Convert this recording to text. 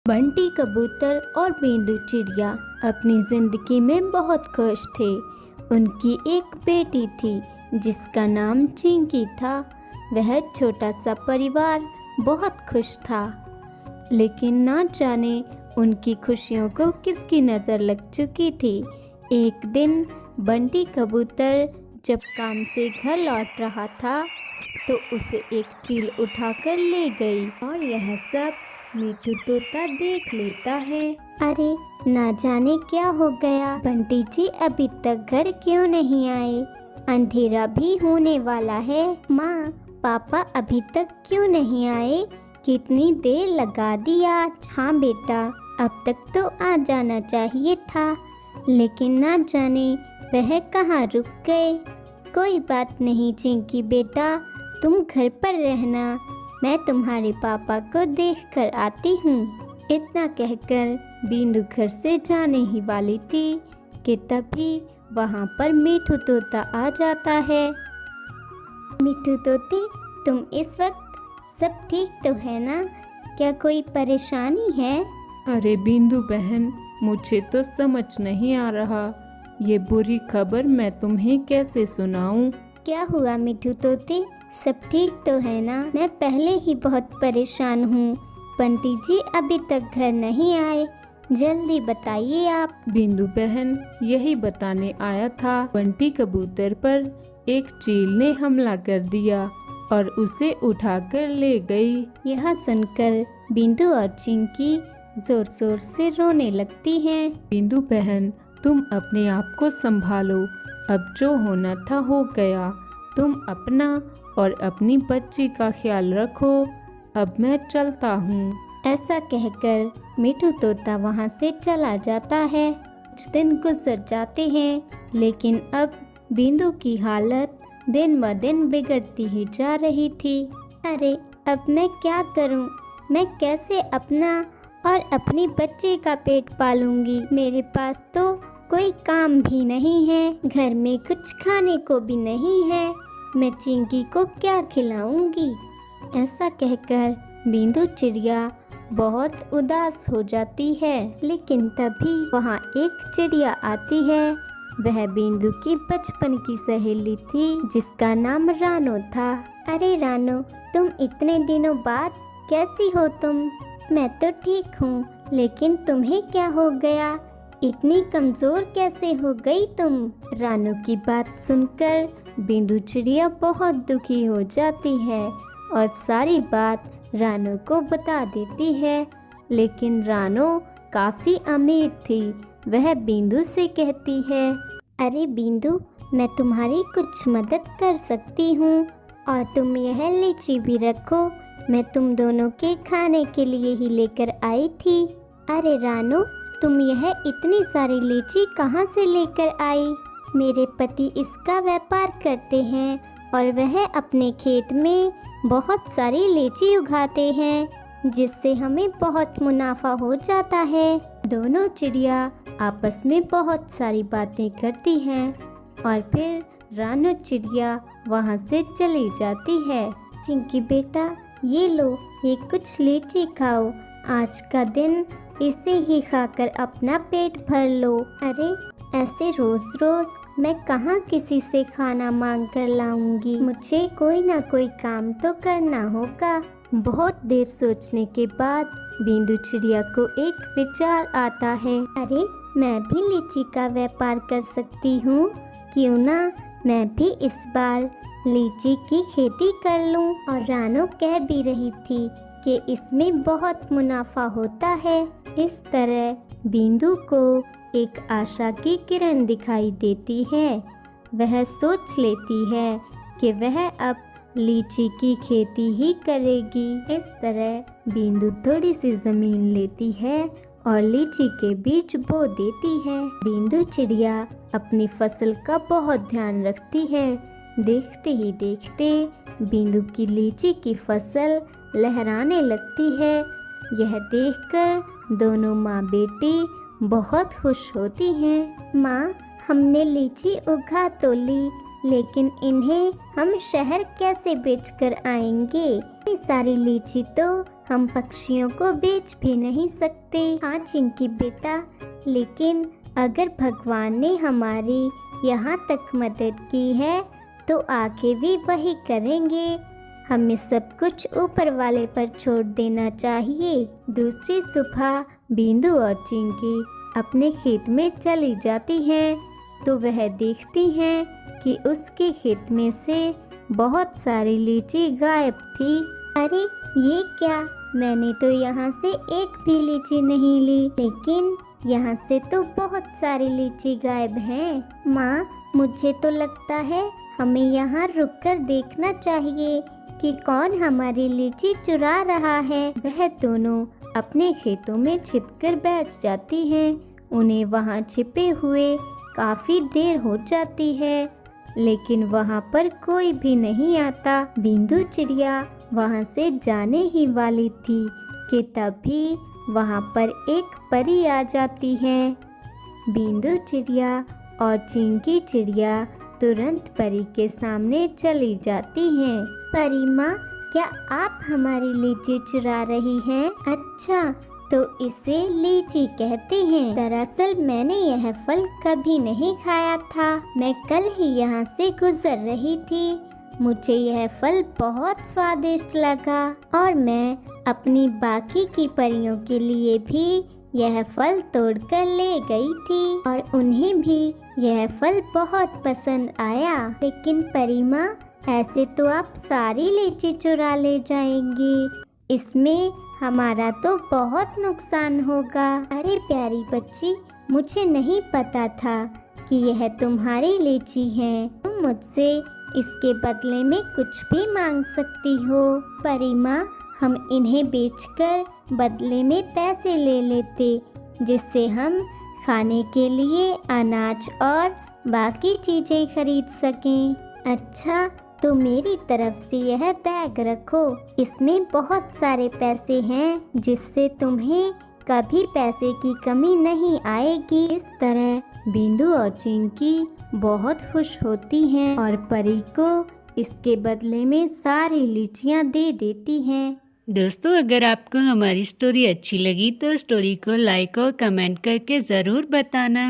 बंटी कबूतर और बिंदु चिड़िया अपनी जिंदगी में बहुत खुश थे। उनकी एक बेटी थी जिसका नाम चिंकी था। वह छोटा सा परिवार बहुत खुश था, लेकिन ना जाने उनकी खुशियों को किसकी नज़र लग चुकी थी। एक दिन बंटी कबूतर जब काम से घर लौट रहा था तो उसे एक चील उठाकर ले गई और यह सब मिठू तोता देख लेता है। अरे ना जाने क्या हो गया, बंटी जी अभी तक घर क्यों नहीं आए? अंधेरा भी होने वाला है। माँ पापा अभी तक क्यों नहीं आए? कितनी देर लगा दी आज। हाँ बेटा, अब तक तो आ जाना चाहिए था, लेकिन ना जाने वह कहाँ रुक गए। कोई बात नहीं चिंकी बेटा, तुम घर पर रहना, मैं तुम्हारे पापा को देख कर आती हूँ। इतना कहकर बिंदु घर से जाने ही वाली थी कि तभी वहाँ पर मिठू तोता आ जाता है। मिठू तोते, तुम इस वक्त सब ठीक तो है ना? क्या कोई परेशानी है? अरे बिंदु बहन, मुझे तो समझ नहीं आ रहा, ये बुरी खबर मैं तुम्हें कैसे सुनाऊं? क्या हुआ मिठू तोते, सब ठीक तो है ना? मैं पहले ही बहुत परेशान हूँ। बंटी जी अभी तक घर नहीं आए, जल्दी बताइए आप। बिंदु बहन, यही बताने आया था। बंटी कबूतर पर एक चील ने हमला कर दिया और उसे उठाकर ले गई। यह सुनकर बिंदु और चिंकी जोर जोर से रोने लगती हैं। बिंदु बहन, तुम अपने आप को संभालो, अब जो होना था हो गया। तुम अपना और अपनी बच्ची का ख्याल रखो, अब मैं चलता हूँ। ऐसा कहकर मिठू तोता वहाँ से चला जाता है। कुछ दिन गुजर जाते हैं, लेकिन अब बिंदु की हालत दिन ब दिन बिगड़ती ही जा रही थी। अरे अब मैं क्या करूँ? मैं कैसे अपना और अपनी बच्ची का पेट पालूंगी? मेरे पास तो कोई काम भी नहीं है, घर में कुछ खाने को भी नहीं है, मैं चिंकी को क्या खिलाऊंगी? ऐसा कहकर बिंदु चिड़िया बहुत उदास हो जाती है। लेकिन तभी वहाँ एक चिड़िया आती है। वह बिंदु की बचपन की सहेली थी जिसका नाम रानो था। अरे रानो, तुम इतने दिनों बाद कैसी हो तुम? मैं तो ठीक हूँ, लेकिन तुम्हें क्या हो गया? इतनी कमजोर कैसे हो गई तुम? रानो की बात सुनकर बिंदु चिड़िया बहुत दुखी हो जाती है और सारी बात रानो को बता देती है। लेकिन रानो काफी अमीर थी। वह बिंदु से कहती है, अरे बिंदु, मैं तुम्हारी कुछ मदद कर सकती हूँ और तुम यह लीची भी रखो, मैं तुम दोनों के खाने के लिए ही लेकर आई थी। अरे रानो, तुम यह इतनी सारी लीची कहाँ से लेकर आई? मेरे पति इसका व्यापार करते हैं और वह अपने खेत में बहुत सारी लीची उगाते हैं, जिससे हमें बहुत मुनाफा हो जाता है। दोनों चिड़िया आपस में बहुत सारी बातें करती हैं और फिर रानो चिड़िया वहाँ से चली जाती है। चिंकी बेटा, ये लो, ये कुछ लीची खाओ, आज का दिन इसे ही खाकर अपना पेट भर लो। अरे ऐसे रोज रोज मैं कहाँ किसी से खाना मांग कर लाऊंगी? मुझे कोई ना कोई काम तो करना होगा। बहुत देर सोचने के बाद बिंदु चिड़िया को एक विचार आता है। अरे मैं भी लीची का व्यापार कर सकती हूँ, क्यों ना मैं भी इस बार लीची की खेती कर लूँ। और रानो कह भी रही थी कि इसमें बहुत मुनाफा होता है। इस तरह बिंदु को एक आशा की किरण दिखाई देती है। वह सोच लेती है कि वह अब लीची की खेती ही करेगी। इस तरह बिंदु थोड़ी सी जमीन लेती है और लीची के बीज बो देती है। बिंदु चिड़िया अपनी फसल का बहुत ध्यान रखती है। देखते ही देखते बिंदु की लीची की फसल लहराने लगती है। यह देखकर दोनों माँ बेटी बहुत खुश होती हैं। माँ, हमने लीची उगा तो ली, लेकिन इन्हें हम शहर कैसे बेचकर आएंगे? इतनी सारी लीची तो हम पक्षियों को बेच भी नहीं सकते। हाँ चिंकी बेटा, लेकिन अगर भगवान ने हमारी यहाँ तक मदद की है तो आगे भी वही करेंगे। हमें सब कुछ ऊपर वाले पर छोड़ देना चाहिए। दूसरी सुबह बिंदु और चिंकी अपने खेत में चली जाती हैं तो वह देखती हैं कि उसके खेत में से बहुत सारी लीची गायब थी। अरे ये क्या, मैंने तो यहाँ से एक भी लीची नहीं ली, लेकिन यहाँ से तो बहुत सारी लीची गायब हैं। माँ, मुझे तो लगता है हमें यहाँ रुककर देखना चाहिए कि कौन हमारी लीची चुरा रहा है। वह दोनों अपने खेतों में छिपकर बैठ जाती हैं। उन्हें वहाँ छिपे हुए काफी देर हो जाती है, लेकिन वहाँ पर कोई भी नहीं आता। बिंदु चिड़िया वहाँ से जाने ही वाली थी कि तभी वहाँ पर एक परी आ जाती है। बिंदु चिड़िया और चिंकी चिड़िया तुरंत परी के सामने चली जाती हैं। परी माँ, क्या आप हमारी लीची चुरा रही हैं? अच्छा, तो इसे लीची कहते हैं। दरअसल मैंने यह फल कभी नहीं खाया था। मैं कल ही यहाँ से गुजर रही थी। मुझे यह फल बहुत स्वादिष्ट लगा और मैं अपनी बाकी की परियों के लिए भी यह फल तोड़कर ले गई थी और उन्हें भी यह फल बहुत पसंद आया। लेकिन परी माँ, ऐसे तो आप सारी लीची चुरा ले जाएंगी, इसमें हमारा तो बहुत नुकसान होगा। अरे प्यारी बच्ची, मुझे नहीं पता था कि यह तुम्हारी लीची है। तुम मुझसे इसके बदले में कुछ भी मांग सकती हो। परी माँ, हम इन्हें बेचकर बदले में पैसे ले लेते, जिससे हम खाने के लिए अनाज और बाकी चीजें खरीद सकें। अच्छा, तो मेरी तरफ से यह बैग रखो, इसमें बहुत सारे पैसे हैं, जिससे तुम्हें कभी पैसे की कमी नहीं आएगी। इस तरह बिंदु और चिंकी बहुत खुश होती हैं और परी को इसके बदले में सारी लीचियां दे देती हैं। दोस्तों, अगर आपको हमारी स्टोरी अच्छी लगी तो स्टोरी को लाइक और कमेंट करके ज़रूर बताना।